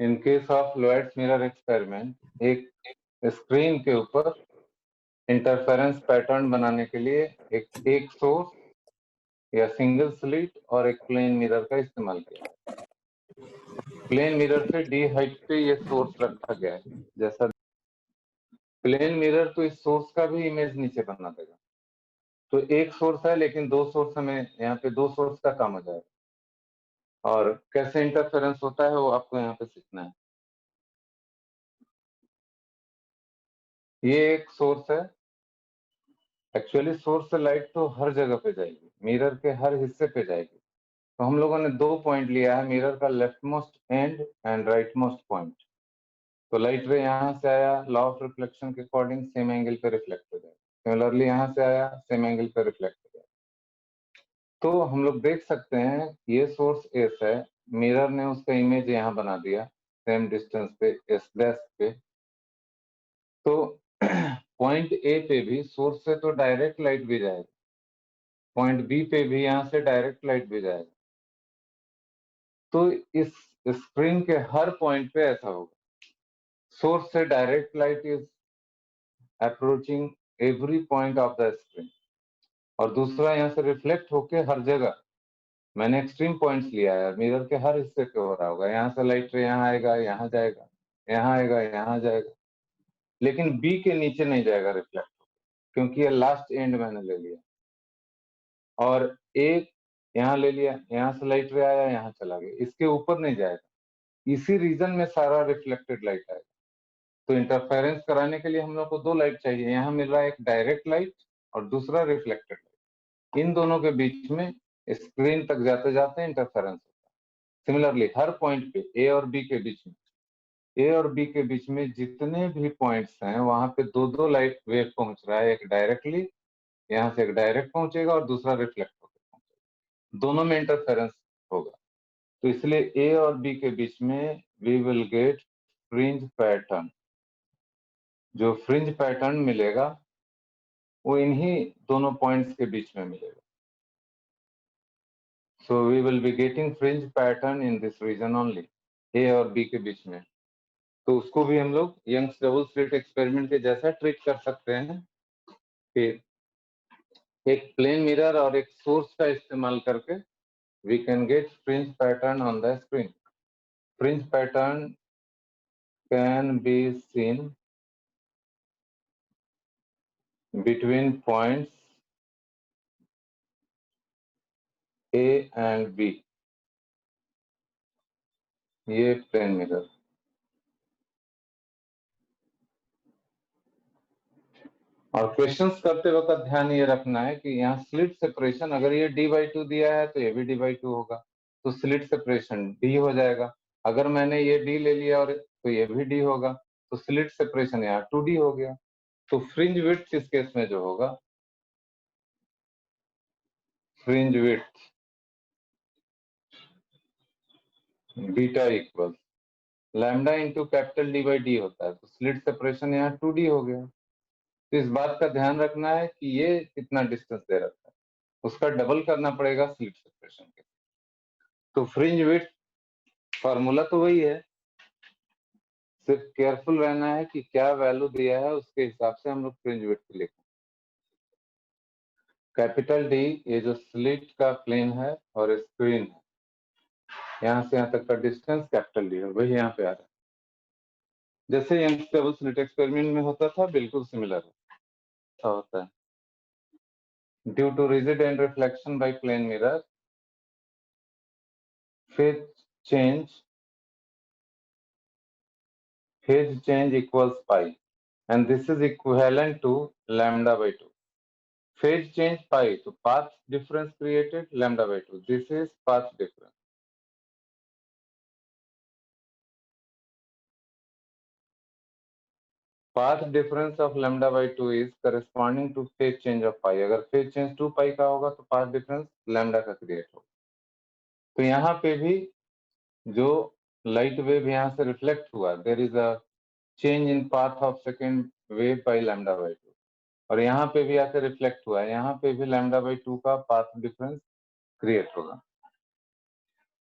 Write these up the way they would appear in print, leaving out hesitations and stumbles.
In case of Lloyd's mirror experiment, एक screen के ऊपर इंटरफेरेंस पैटर्न बनाने के लिए एक सोर्स या सिंगल स्लिट और एक प्लेन मिरर का इस्तेमाल किया। प्लेन मिरर से डी हाइट पे ये सोर्स रखा गया है। जैसा प्लेन मिरर तो इस सोर्स का भी इमेज नीचे बना देगा। तो एक सोर्स है लेकिन दो सोर्स, हमें यहाँ पे दो सोर्स का काम हो जाएगा। और कैसे इंटरफेरेंस होता है वो आपको यहाँ पे सीखना है। ये एक सोर्स है। एक्चुअली सोर्स से लाइट तो हर जगह पे जाएगी, मिरर के हर हिस्से पे जाएगी। तो हम लोगों ने दो पॉइंट लिया है, मिरर का left most and and right most point. तो लाइट रे यहाँ से आया, लॉ ऑफ रिफ्लेक्शन के अकॉर्डिंग सेम एंगल पे रिफ्लेक्ट हो जाएगा। सिमिलरली यहाँ से आया, सेम एंगल पे रिफ्लेक्ट हो जाएगा। तो हम लोग देख सकते हैं ये सोर्स एस है, मिरर ने उसका इमेज यहाँ बना दिया सेम डिस्टेंस पे एस डैश पे। तो पॉइंट ए पे भी सोर्स से तो डायरेक्ट लाइट भी जाएगा, पॉइंट बी पे भी यहाँ से डायरेक्ट लाइट भी जाएगा। तो इस स्क्रीन के हर पॉइंट पे ऐसा होगा, सोर्स से direct light is approaching every point of the screen, और दूसरा यहाँ से रिफ्लेक्ट होके हर जगह, मैंने एक्सट्रीम पॉइंट्स लिया है, मिरर के हर हिस्से पे हो रहा होगा। यहाँ से लाइट रे यहाँ आएगा, यहाँ जाएगा, यहाँ आएगा, यहाँ जाएगा, लेकिन बी के नीचे नहीं जाएगा रिफ्लेक्ट, क्योंकि ये लास्ट एंड मैंने ले लिया। और एक यहाँ ले लिया, यहाँ से लाइट रे आया, यहाँ चला गया, इसके ऊपर नहीं जाएगा। इसी रीजन में सारा रिफ्लेक्टेड लाइट आएगा। तो इंटरफेरेंस कराने के लिए हम लोग को दो लाइट चाहिए। यहाँ मिल रहा है एक डायरेक्ट लाइट और दूसरा रिफ्लेक्टेड लाइट। इन दोनों के बीच में स्क्रीन तक जाते जाते इंटरफेरेंस होता है। सिमिलरली हर पॉइंट पे ए और बी के बीच में, ए और बी के बीच में जितने भी पॉइंट्स हैं वहां पे दो दो लाइट वेव पहुंच रहा है। एक डायरेक्टली, यहाँ से एक डायरेक्ट पहुंचेगा और दूसरा रिफ्लेक्ट होकर पहुंचेगा, दोनों में इंटरफेरेंस होगा। तो इसलिए ए और बी के बीच में we will get fringe pattern. जो फ्रिंज पैटर्न मिलेगा वो इन्हीं दोनों पॉइंट्स के बीच में मिलेगा। So we will be getting fringe pattern in this region only, A और बी के बीच में। तो उसको भी हम लोग यंग्स डबल स्लिट एक्सपेरिमेंट के जैसा ट्रीट कर सकते हैं कि एक प्लेन मिरर और एक सोर्स का इस्तेमाल करके we can get fringe pattern on the screen. Fringe pattern can be seen between points A and B। ये प्लेन मिरर। और क्वेश्चंस करते वक्त ध्यान ये रखना है कि यहाँ स्लिट सेपरेशन, अगर ये d/2 दिया है तो ये भी d/2 होगा, तो स्लिट सेपरेशन d हो जाएगा। अगर मैंने ये d ले लिया और तो ये भी d होगा, तो स्लिट सेपरेशन यहाँ 2d हो गया। तो फ्रिंज विड्थ इस केस में जो होगा, fringe width beta equal lambda into capital D/D होता है। तो स्लिट सेपरेशन यहाँ 2d हो गया। तो इस बात का ध्यान रखना है कि ये कितना डिस्टेंस दे रखा है, उसका डबल करना पड़ेगा स्लिट सेपरेशन के। तो फ्रिंज विड्थ फॉर्मूला तो वही है, सिर्फ केयरफुल रहना है कि क्या वैल्यू दिया है उसके हिसाब से हम लोग फ्रिंज विड्थ लिखें। कैपिटल डी ये जो स्लिट का प्लेन है और स्क्रीन है, यहाँ से यहाँ तक का डिस्टेंस कैपिटल डी है, वही यहाँ पे आ रहा है। जैसे यंग डबल स्लिट एक्सपेरिमेंट में होता था, बिल्कुल सिमिलर होता है। Due to rigid and reflection by plane mirror, phase change equals pi, and this is equivalent to lambda/2. Phase change pi, so path difference created lambda/2. This is path difference. Path difference of lambda/2 is corresponding to phase change of pi. अगर phase change 2 pi का होगा तो path difference lambda का create होगा। तो यहाँ पे भी जो लाइट वेव यहाँ से रिफ्लेक्ट हुआ, there is a change in path of second wave by लैम्डा/2, और यहाँ पे भी आकर रिफ्लेक्ट हुआ है, यहाँ पे भी लैम्डा/2 का पाथ डिफरेंस क्रिएट होगा।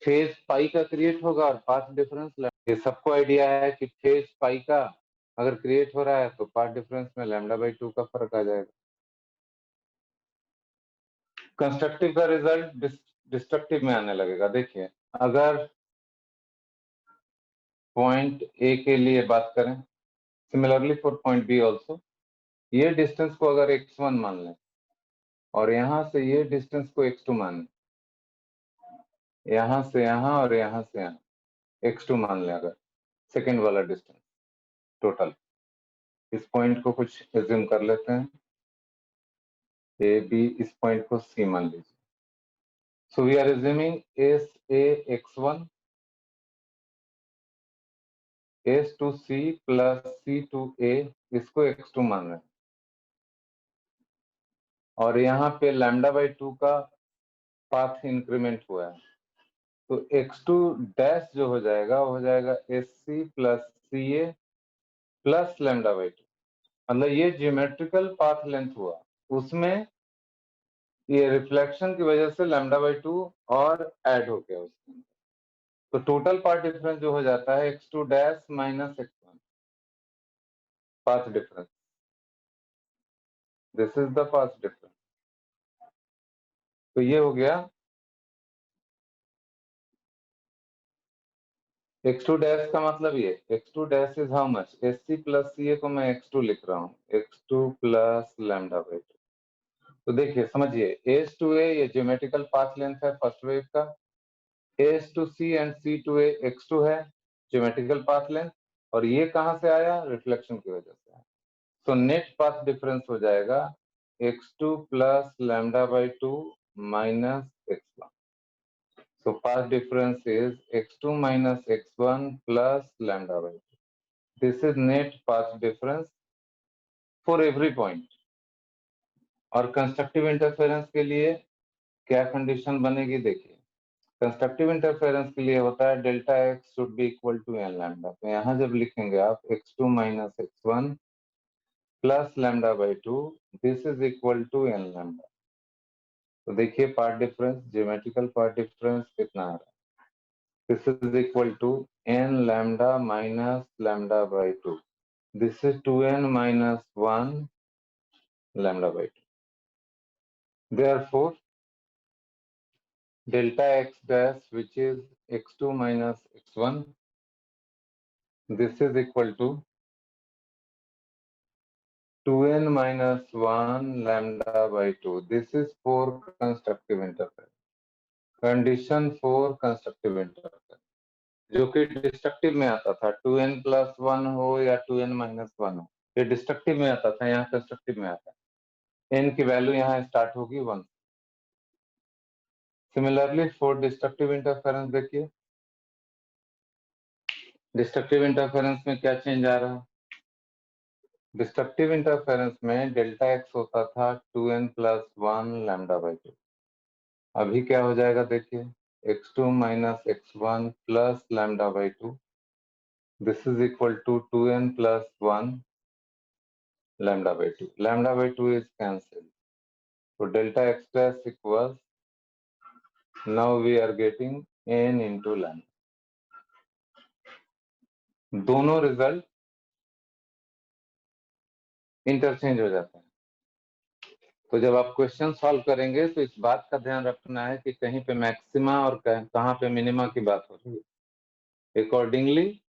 फेज पाई का क्रिएट होगा और पाथ डिफरेंस, ये सबको आइडिया है कि फेज पाई का अगर क्रिएट हो रहा है तो पाथ डिफरेंस में λ/2 का फर्क आ जाएगा। कंस्ट्रक्टिव का रिजल्ट डिस्ट्रक्टिव में आने लगेगा। देखिए, अगर पॉइंट ए के लिए बात करें, similarly for point B also, ये डिस्टेंस को अगर x1 मान लें और यहां से ये डिस्टेंस को x2 मान लें, यहां से यहां और यहां से यहां x2 मान लें, अगर सेकेंड वाला डिस्टेंस टोटल, इस पॉइंट को कुछ एज्यूम कर लेते हैं, ए बी, इस पॉइंट को सी मान लीजिए। So we are assuming S A x1, S to C plus C to A, इसको x2 मान रहे हैं, और यहाँ पे λ/2 का पाथ इंक्रीमेंट हुआ है, तो x2 डैश जो हो जाएगा वो हो जाएगा sc प्लस ca प्लस λ/2। मतलब ये ज्योमेट्रिकल पाथ लेंथ हुआ, उसमें ये रिफ्लेक्शन की वजह से λ/2 और ऐड हो गया उसमें, तो टोटल पाथ डिफरेंस जो हो जाता है x2 dash minus x1, path difference, this is the path difference. तो ये हो गया x2 डैश का मतलब ये x2 dash is how much, sc plus ca को मैं x2 लिख रहा हूँ, x2 प्लस λ/2। तो देखिए, समझिए, एस टू ए ये ज्योमेट्रिकल पाथ लेंथ है फर्स्ट वेव का, S to C and C to A x2 है ज्योमेट्रिकल पाथ लेंथ, और ये कहां से आया, रिफ्लेक्शन की वजह से आया। तो नेट पाथ डिफरेंस हो जाएगा x2 plus λ/2 minus x1। So path difference is x2 minus x1 plus λ/2. This is net path difference for every point. और कंस्ट्रक्टिव इंटरफेरेंस के लिए क्या कंडीशन बनेगी, देखिए, कंस्ट्रक्टिव इंटरफेरेंस के लिए होता है delta x should be equal to n lambda. तो यहाँ जब लिखेंगे आप x2 minus x1 plus λ/2, this is equal to n lambda. तो देखिए path difference, geometrical path difference कितना आ रहा है, this is equal to n lambda minus λ/2. This is 2n minus 1 λ/2. Therefore, delta x dash, which is x2 minus x1, this is equal to 2n minus 1 λ/2. This is for constructive interference. Condition for constructive interference, जो कि destructive में आता था, 2n plus 1 हो या 2n minus 1 हो, ये destructive में आता था, यहाँ कंस्ट्रक्टिव में आता है। n की वैल्यू यहाँ स्टार्ट होगी 1। सिमिलरली फॉर डिस्ट्रक्टिव इंटरफेरेंस, देखिए डिस्ट्रक्टिव इंटरफेरेंस में क्या चेंज आ रहा है, डिस्ट्रक्टिव इंटरफेरेंस में डेल्टा x होता था 2n प्लस 1 λ/2। अभी क्या हो जाएगा, देखिए x2 minus x1 plus λ/2, this is equal to 2n plus 1 λ/2। λ/2 is cancelled, so delta x dash equals, now we are getting n into lambda। दोनों रिजल्ट इंटरचेंज हो जाता है। तो जब आप क्वेश्चन सॉल्व करेंगे तो इस बात का ध्यान रखना है कि कहीं पे मैक्सिमा और कहाँ पे मिनिमा की बात हो रही है। अकॉर्डिंगली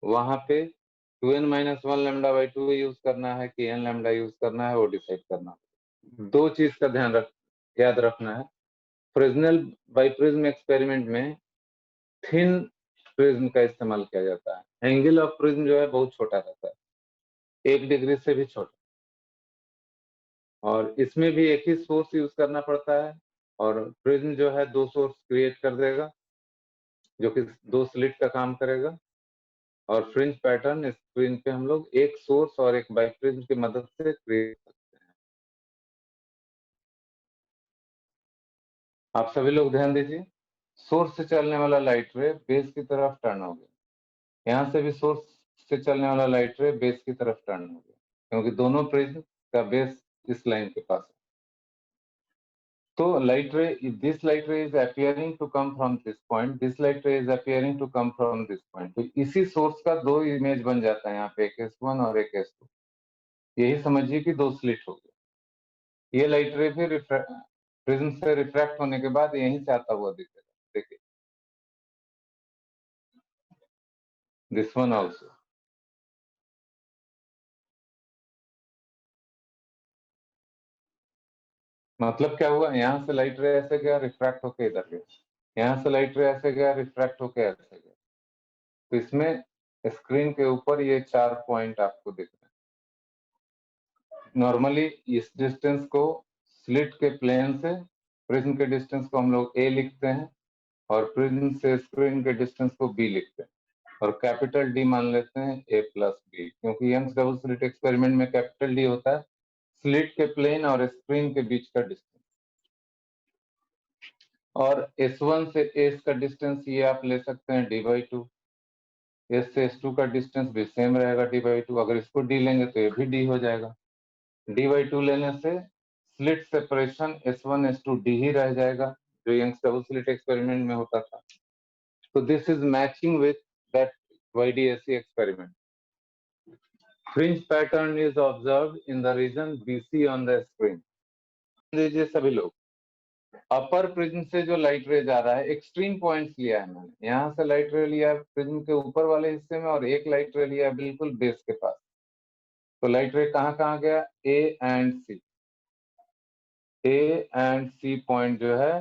वहां पे 2n माइनस 1 λ/2 यूज करना है कि n लैम्डा यूज करना है, वो डिसाइड करना है। दो चीज का ध्यान याद रखना है। फ्रेस्नेल बाइप्रिज्म एक्सपेरिमेंट में थिन प्रिज्म का इस्तेमाल किया जाता है। एंगल ऑफ प्रिज्म जो है बहुत छोटा रहता है, 1 डिग्री से भी छोटा, और इसमें भी एक ही सोर्स यूज करना पड़ता है, और प्रिज्म जो है 2 सोर्स क्रिएट कर देगा, जो कि 2 स्लिट का काम करेगा। और फ्रिंज पैटर्न स्क्रीन पे हम लोग एक सोर्स और एक बाइप्रिज्म की मदद से क्रिएट करते हैं। आप सभी लोग ध्यान दीजिए, सोर्स से चलने वाला लाइट रे बेस की तरफ टर्न हो गया, यहाँ से भी सोर्स से चलने वाला लाइट रे बेस की तरफ टर्न हो गया, क्योंकि दोनों प्रिज्म का बेस इस लाइन के पास है। तो light ray, if this light ray is appearing to come from this point, this light ray is appearing to come from this point, तो इसी सोर्स का दो इमेज बन जाता है यहाँ पे, एक S1 और एक S2। यही समझिए कि दो स्लिट हो गए। ये लाइट रे फिर प्रिज्म से रिफ्रैक्ट होने के बाद यहीं से आता हुआ दिखेगा, देखिए दिस वन आल्सो। मतलब क्या हुआ, यहाँ से लाइट रे ऐसे गया, रिफ्रैक्ट होके इधर गया, यहाँ से लाइट रे ऐसे गया, रिफ्रैक्ट होके ऐसे गया। तो इसमें स्क्रीन के ऊपर ये 4 पॉइंट आपको दिख रहे हैं। नॉर्मली इस डिस्टेंस को स्लिट के प्लेन से प्रिज्म के डिस्टेंस को हम लोग a लिखते हैं और प्रिज्म से स्क्रीन के डिस्टेंस को b लिखते हैं और कैपिटल D मान लेते हैं a प्लस b, क्योंकि यंग्स डबल स्लिट एक्सपेरिमेंट में कैपिटल D होता है स्लिट के प्लेन और स्क्रीन के बीच का डिस्टेंस। और S1 से S का डिस्टेंस ये आप ले सकते हैं d/2, S से S2 का डिस्टेंस भी सेम रहेगा d/2। अगर इसको d लेंगे तो ये भी d हो जाएगा। d/2 लेने से slit separation S1 S2 d ही रह जाएगा, जो यंग्स डबल स्लिट एक्सपेरिमेंट में होता था। तो this is matching with that YDSC experiment. Fringe pattern is observed in the region BC on the screen. लीजिए सभी लोग, अपर प्रिज्म से जो लाइट रे जा रहा है, एक्सट्रीम पॉइंट्स लिया है मैंने। यहाँ से लाइट रे लिया प्रिज्म के ऊपर वाले हिस्से में और एक लाइट रे लिया बिल्कुल बेस के पास। तो लाइट रे कहाँ कहाँ गया, A and C। A and C point जो है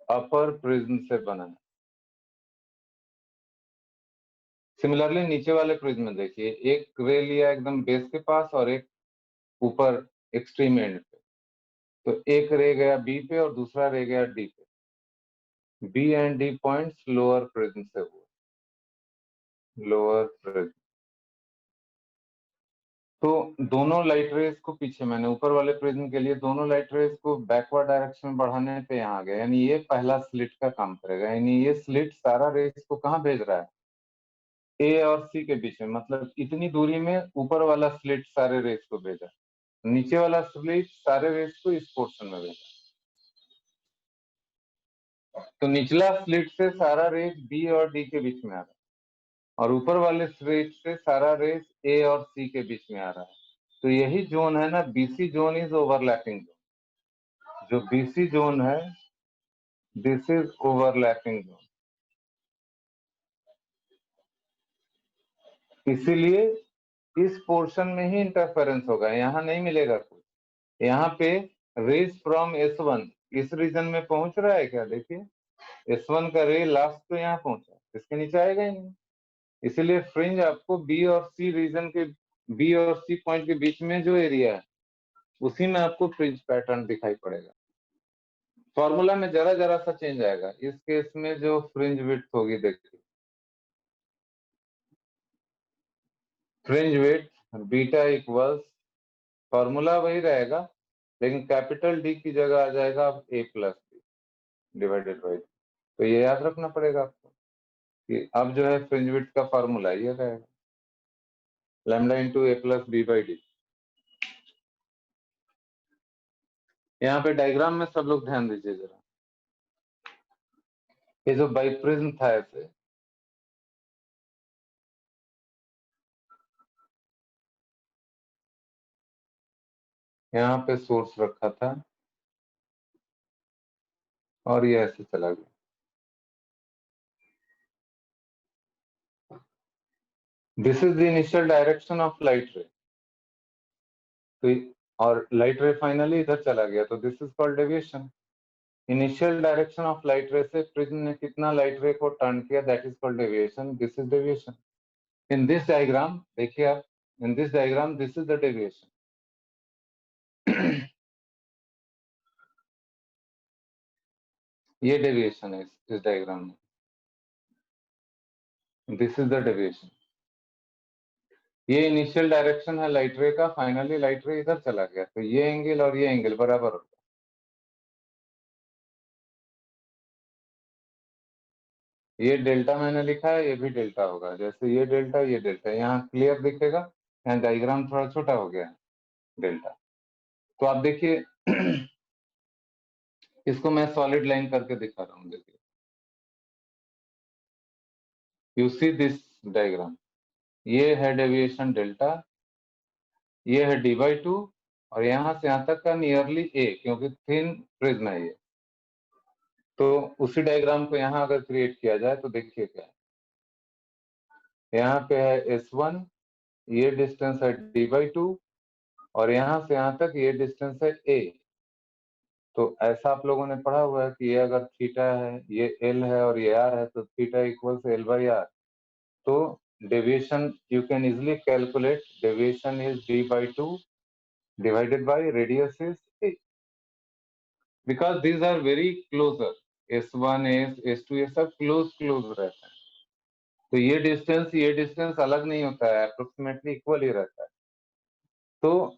अपर प्रिज्म से बना है। सिमिलरली नीचे वाले प्रिज्म में देखिए, एक रे लिया एकदम बेस के पास और एक ऊपर एक्सट्रीम एंड पे। तो एक रे गया B पे और दूसरा रे गया D पे। B and D points lower prism से हुए, लोअर प्रिज्म। तो दोनों लाइट रेज को पीछे, मैंने ऊपर वाले प्रिज्म के लिए दोनों लाइट रेज को बैकवर्ड डायरेक्शन में बढ़ाने पे यहाँ आ गया, यानी ये पहला स्लिट का काम करेगा। यानी ये स्लिट सारा रेज को कहाँ भेज रहा है, A और C के बीच में, मतलब इतनी दूरी में ऊपर वाला स्लिट सारे रेज को भेजा, नीचे वाला स्लिट सारे रेज को इस पोर्शन में भेजा। तो निचला स्लिट से सारा रेज B और D के बीच में आ रहा है और ऊपर वाले स्लिट से सारा रेज A और C के बीच में आ रहा है। तो यही जोन है ना, BC zone is overlapping zone. जो BC जोन है, दिस इज ओवरलैपिंग जोन। इसीलिए इस पोर्शन में ही इंटरफेरेंस होगा, यहाँ नहीं मिलेगा कुछ। यहाँ पे रेज फ्रॉम S1 इस रीजन में पहुंच रहा है क्या, देखिए S1 का रे लास्ट तो यहाँ पहुंचा, इसके नीचे आएगा ही नहीं। इसीलिए फ्रिंज आपको B और C रीजन के, B और C पॉइंट के बीच में जो एरिया है उसी में आपको फ्रिंज पैटर्न दिखाई पड़ेगा। फॉर्मूला में जरा जरा सा चेंज आएगा। इस केस में जो फ्रिंज विड्थ होगी, देखिए fringe width beta equals, formula वही रहेगा लेकिन कैपिटल D की जगह आ जाएगा अब A plus B divided by. तो ये याद रखना पड़ेगा आपको कि अब जो है फ्रिंज विड्थ का फॉर्मूला ये रहेगा lambda into A plus B by D। यहाँ पे डायग्राम में सब लोग ध्यान दीजिए जरा, ये जो बाइप्रिज्म था ऐसे, यहाँ पे सोर्स रखा था और ये ऐसे चला गया। This is the initial direction of light रे। तो और लाइट रे फाइनली इधर चला गया, तो this is called deviation. Initial direction of light रे से प्रिज्म ने कितना लाइट रे को टर्न किया, that is called deviation. This is deviation. In this diagram देखिए आप, in this diagram this is the deviation. ये डेविएशन है इस डायग्राम में, दिस इज द डेविएशन। ये इनिशियल डायरेक्शन है लाइट रे का, फाइनली लाइट रे इधर चला गया, तो ये एंगल और ये एंगल बराबर होगा। ये डेल्टा मैंने लिखा है, ये भी डेल्टा होगा, जैसे ये डेल्टा, यहाँ क्लियर दिखेगा। यहाँ डायग्राम थोड़ा छोटा हो गया है डेल्टा। तो आप देखिए इसको मैं सॉलिड लाइन करके दिखा रहा हूँ, देखिए। यू सी दिस डायग्राम, ये है डेविएशन डेल्टा, ये है d/2 और यहां से यहां तक का नियरली a, क्योंकि थिन प्रिज्म है ये। तो उसी डायग्राम को यहाँ अगर क्रिएट किया जाए तो देखिए क्या है, यहाँ पे है S1, ये डिस्टेंस है d/2 और यहाँ से यहाँ तक ये डिस्टेंस है a। तो ऐसा आप लोगों ने पढ़ा हुआ है कि ये अगर थीटा है, ये l है और ये r है, तो थीटा इक्वल्स l/r। तो deviation you can easily calculate, deviation is d/2 divided by radius is a, because these are very closer, S1 S2 ये सब क्लोज रहता है। तो ये डिस्टेंस अलग नहीं होता है, अप्रोक्सीमेटली इक्वल ही रहता है। तो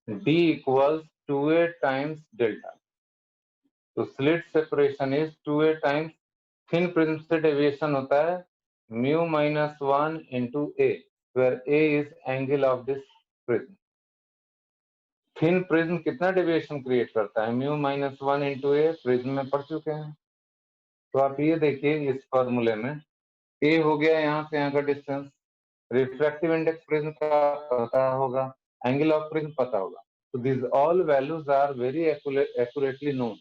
d equals 2a times delta, तो slit separation is 2a times thin prism से डेविएशन होता है μ-1 into a, where a is angle of this prism। Thin prism कितना डेविएशन क्रिएट करता है, μ-1 into a, प्रिज्म में पढ़ चुके हैं। तो आप ये देखिए इस फॉर्मूले में a हो गया यहाँ से यहाँ का डिस्टेंस, रिफ्रैक्टिव इंडेक्स प्रिज्म का पता होगा, एंगल ऑफ प्रिज्म पता होगा। तो this all values are very accurately known.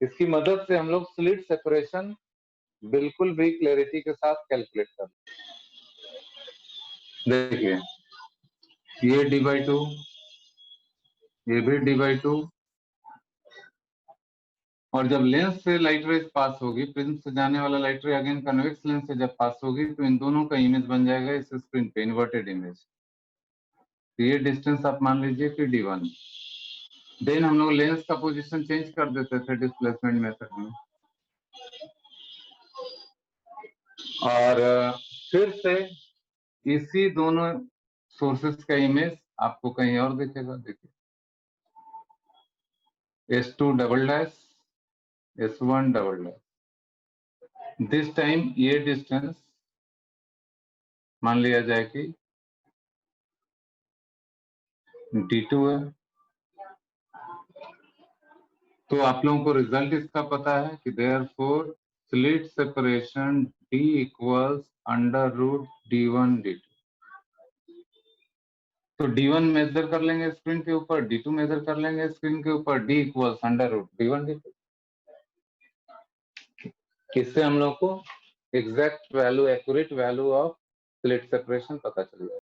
इसकी मदद से हम लोग स्लिट सेपरेशन बिल्कुल भी क्लैरिटी के साथ कैलकुलेट कर। देखिए ये d/2, ये भी d/2, और जब लेंस से लाइट रेज पास होगी, प्रिज्म से जाने वाला लाइट रे अगेन कन्वेक्स लेंस से जब पास होगी, तो इन दोनों का इमेज बन जाएगा इस स्क्रीन पे, इन्वर्टेड इमेज। तो ये डिस्टेंस आप मान लीजिए कि d1। देन हम लोग लेंस का पोजीशन चेंज कर देते थे डिस्प्लेसमेंट मेथड में, और फिर से इसी दोनों सोर्सेस का इमेज आपको कहीं और दिखेगा। देखिए S2 double dash, S1 double dash. This time ये डिस्टेंस मान लिया जाए कि d2 है। तो आप लोगों को रिजल्ट इसका पता है कि therefore slit separation d equals √d1 d2। तो d1 मेजर कर लेंगे स्क्रीन के ऊपर, d2 मेजर कर लेंगे स्क्रीन के ऊपर, d इक्वल्स √d1 d2। इससे हम लोग को exact value, accurate value of slit separation पता चल जाएगा।